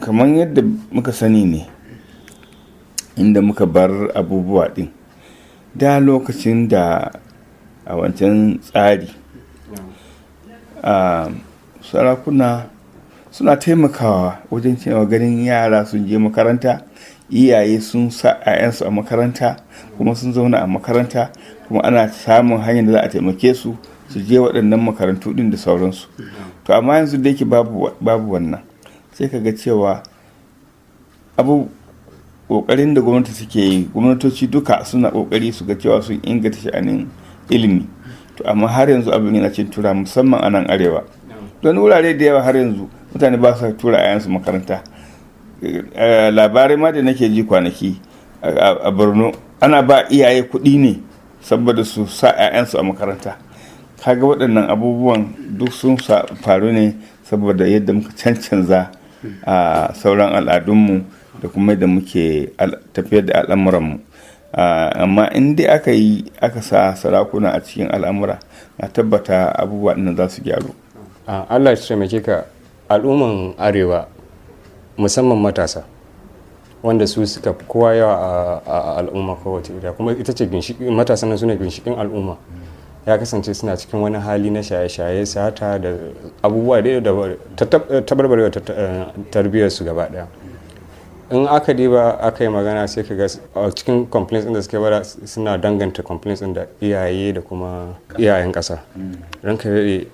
kamar yadda muka sani ne inda muka bar abubuwa din da lokacin da a wancan tsari sarakuna suna taimakawa wajen cewa ganin yara sun je makaranta, iyaye sun sa 'ya'yansu a makaranta kuma sun zauna a makaranta kuma ana samun hanyar da za a taimake su je waɗannan makarantu din da sauransu. To amma yanzu da yake babu wannan, sai ka ga cewa ƙoƙarin da gwamnati suke yi, gwamnatoci duka suna ƙoƙari su ga cewa sun inganta sha'anin ilimi, to amma har yanzu abin yana cin tura musamman a nan arewa. Don wurare da yawa har yanzu mutane ba su tura 'ya'yansu makaranta. Labarai ma da nake ji kwanaki a Borno, ana ba iyaye kuɗi ne saboda su sa 'ya'yansu a makaranta. Kaga waɗannan abubuwan duk sun faru ne saboda yadda muka cancanza a sauran al'adunmu da kuma yadda muke tafiyar da al'amuranmu. Amma in dai aka sa sarakuna a cikin al'amura, na tabbata abubuwa ɗin za su gyaru. Allah ya taimake ka. Al'umman arewa musamman matasa wanda su suka kowa yawa a al'umma kowace ita, kuma ita ce matasan nan sune ginshikin al'umma, ya kasance suna cikin wani hali na shaye-shaye, sata da abubuwa da tabarbarewa tarbiyyar su gaba daya. In aka diba aka yi magana sai ka ga cikin complaints din da suke bada suna danganta complaints din da iyaye da kuma iyayen kasa. Ranka dade,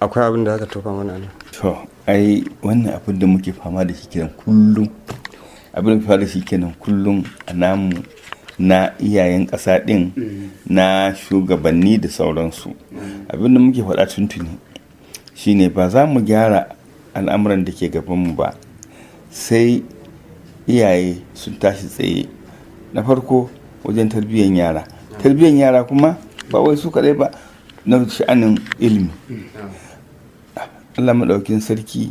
akwai abin da aka tofa mana ne? To ai wannan abin da muke fama da shi kenan kullum, abin da fama da shi kenan kullum a namu na iyayen ƙasa ɗin, na shugabanni da sauransu. Abin da muke faɗa tuntuni shine ba za mu gyara al'amuran da ke gabanmu ba sai iyaye sun tashi tsaye, na farko wajen tarbiyyar yara kuma ba wai su kaɗai ba, na sha'anin ilimi. Allah maɗaukin sarki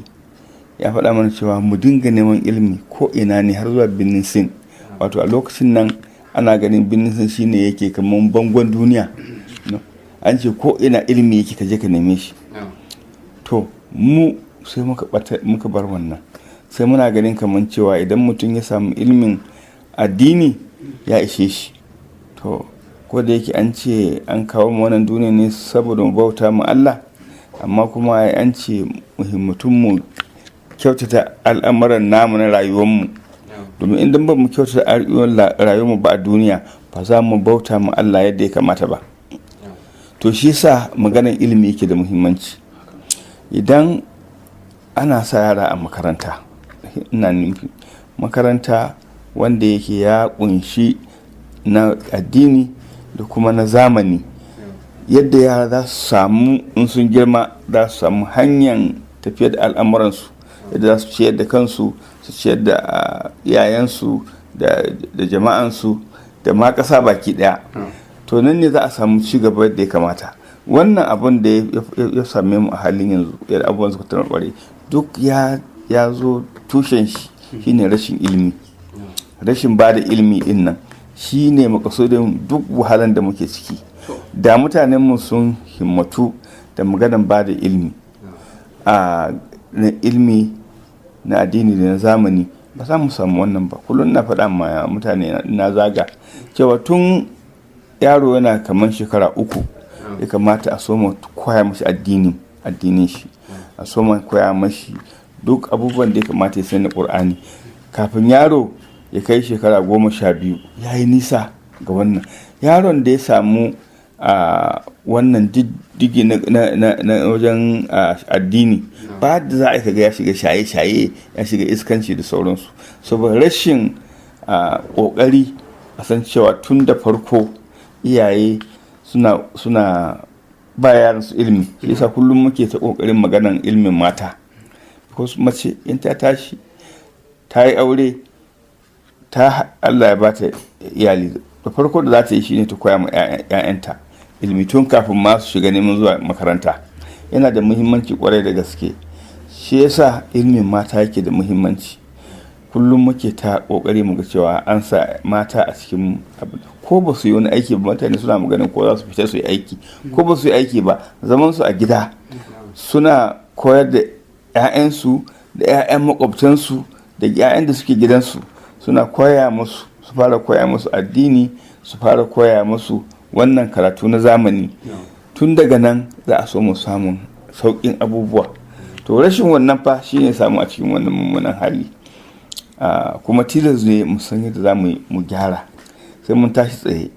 ya faɗa mana cewa mu dinga neman ilimi ko ina ne, har zuwa birnin Sin. Wato a lokacin nan ana ganin birnin Sin shine yake kamar bangon duniya, an ce ko ina ilimi yake ka je ka neme shi. To mu sai muka bar wannan, sai muna ganin kamar cewa idan mutum ya samu ilimin addini ya ishe shi. To ko da yake an ce an kawo mu wannan duniya ne saboda mu bauta mu Allah, amma kuma an ce muhimmatun mu kyautata al'amuran namu na rayuwarmu, domin idan ba mu kyautata rayuwarmu ba a duniya, ba za mu bauta mu Allah yadda ya kamata ba. To shi yasa maganar ilimi yake da muhimmanci. Idan ana sa yara a makaranta, ina nufin makaranta wanda yake ya kunshi na addini da kuma na zamani, yadda yara za su samu, in sun girma za su samu hanyar tafiyar da al'amuransu, yadda za su ciyar da kansu, su ciyar da iyayensu da jama'ansu da ma ƙasa baki ɗaya. To nan ne za a samu ci gaba da ya kamata. Wannan abin da ya same mu a halin yanzu, yadda abubuwan suka tarware, duk ya zo tushen shi shine rashin ilimi. Rashin ba da ilimi din nan shine makasudin duk wahalan da muke ciki. Da mutanenmu sun himmatu da maganan ba da ilimi, na ilimi na addini da na zamani, ba za mu samu wannan ba. Kullum na faɗa ma mutane na zaga cewa tun yaro yana kamar shekara 3 ya kamata a soma koya mashi addinin shi, a soma koya mashi duk abubuwan da ya kamata ya sani Qur'ani. Kafin yaro ya kai shekara 12 ya yi nisa ga wannan. Yaron da ya samu wannan diddigi na wajen addini, ba da za a kaga ya shiga shaye-shaye, ya shiga iskanci da sauransu, saboda rashin ƙoƙari a san cewa tun da farko iyaye suna ba yaran su ilimi. Shi yasa kullum muke ta ƙoƙarin maganan ilimin mata, ko mace in ta tashi ta yi aure, Allah ya bata iyali, da farko da za ta yi shine ta koya ma 'ya'yanta ilimi tun kafin ma su shiga neman zuwa makaranta. Yana da muhimmanci kwarai da gaske. Shi yasa ilimin mata yake da muhimmanci. Kullum muke ta kokari mu ga cewa an sa mata a cikin abu, ko ba su yi wani aiki ba. Mutane suna maganin ko za su fita su yi aiki, ko ba su yi aiki ba, zaman su a gida suna koyar da 'ya'yansu da 'ya'yan makwabtansu da 'ya'yan da suke gidansu suna koya musu, su fara koya musu addini, su fara koya musu wannan karatu na zamani. Tun daga nan za a so mu samun sauƙin abubuwa. To rashin wannan fa shine samu a cikin wannan mummunan hali. Kuma tilas ne mu san yadda za mu gyara, sai mun tashi tsaye,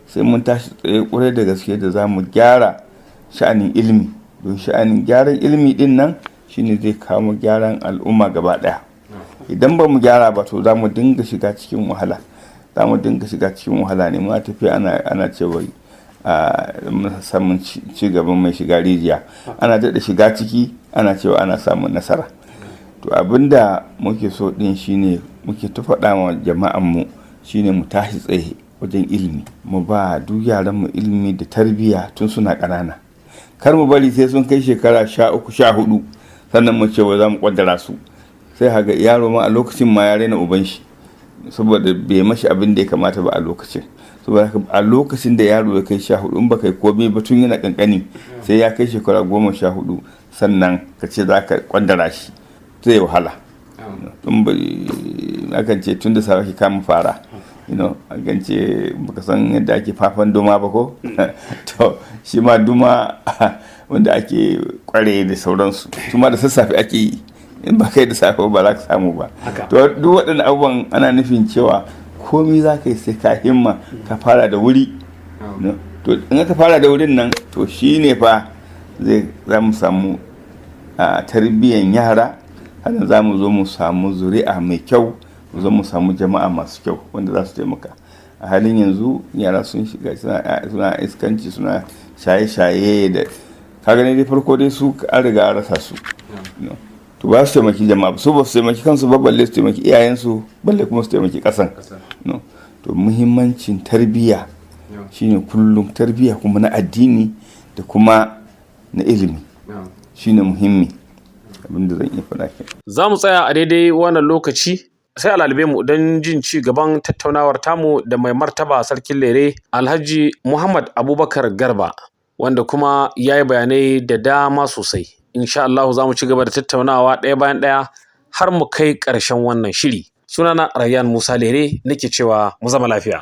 sai mun tashi tsaye ƙwarai da gaske da za mu gyara sha'anin ilimi. Don sha'anin gyaran ilimi din nan shine zai kawo gyaran al'umma gaba ɗaya. Idan ba mu gyara ba to za mu dinga shiga cikin wahala, za mu dinga shiga cikin wahala ne. Ma tafiya ana cewa samun ci gaban mai shiga rijiya, ana daɗa shiga ciki ana cewa ana samun nasara. To abinda muke so din shine muke ta faɗa wa jama'anmu shine mu tashi tsaye wajen ilimi, mu ba duk yaranmu ilimi da tarbiyya tun suna ƙanana. Kar mu bari sai sun kai shekara 13-14 sannan mu ce za mu ƙwaddara su. Sai haga yaro ma a lokacin ma ya raina uban shi saboda bai mashi abin da ya kamata ba a lokacin. Saboda a lokacin da yaro ya kai 14 in ba kai komai ba tun yana kankani, sai ya kai shekara 14 sannan ka ce za ka ƙwaddara shi, zai wahala. Akan ce tun da safe kama fara, akan ce baka san yadda ake fafan duma ba ko? To shi ma duma wanda ake kware da sauransu, tuma da sassafe ake yi, in ba kai da safe ba za ka samu ba. To duk waɗannan abubuwan ana nufin cewa komai za ka yi sai ka himma ka fara da wuri. To in ka fara da wurin nan to shi ne fa za mu samu tarbiyyan yara, haka za mu zo mu samu zuri'a mai kyau, mu zo mu samu jama'a masu kyau wanda za su taimaka. A halin yanzu yara sun shiga suna iskanci, suna shaye-shaye da kaga ne dai farko dai su an riga an rasa su. To ba su taimaki jama'a, su ba su taimaki kansu ba, balle su taimaki iyayensu, balle kuma su taimaki ƙasan. To muhimmancin tarbiyya shine kullum tarbiyya kuma na addini da kuma na ilimi shine muhimmi. Abinda zan iya faɗa ke. Za mu tsaya a daidai wannan lokaci, sai alalibe mu don jin ci gaban tattaunawar tamu da mai martaba sarkin Lere Alhaji Muhammad Abubakar Garba, wanda kuma ya yi bayanai da dama sosai. Insha Allah za mu ci gaba da tattaunawa ɗaya bayan ɗaya har mu kai ƙarshen wannan shiri. Sunana Rayyan Musa Lere nake cewa mu zama lafiya.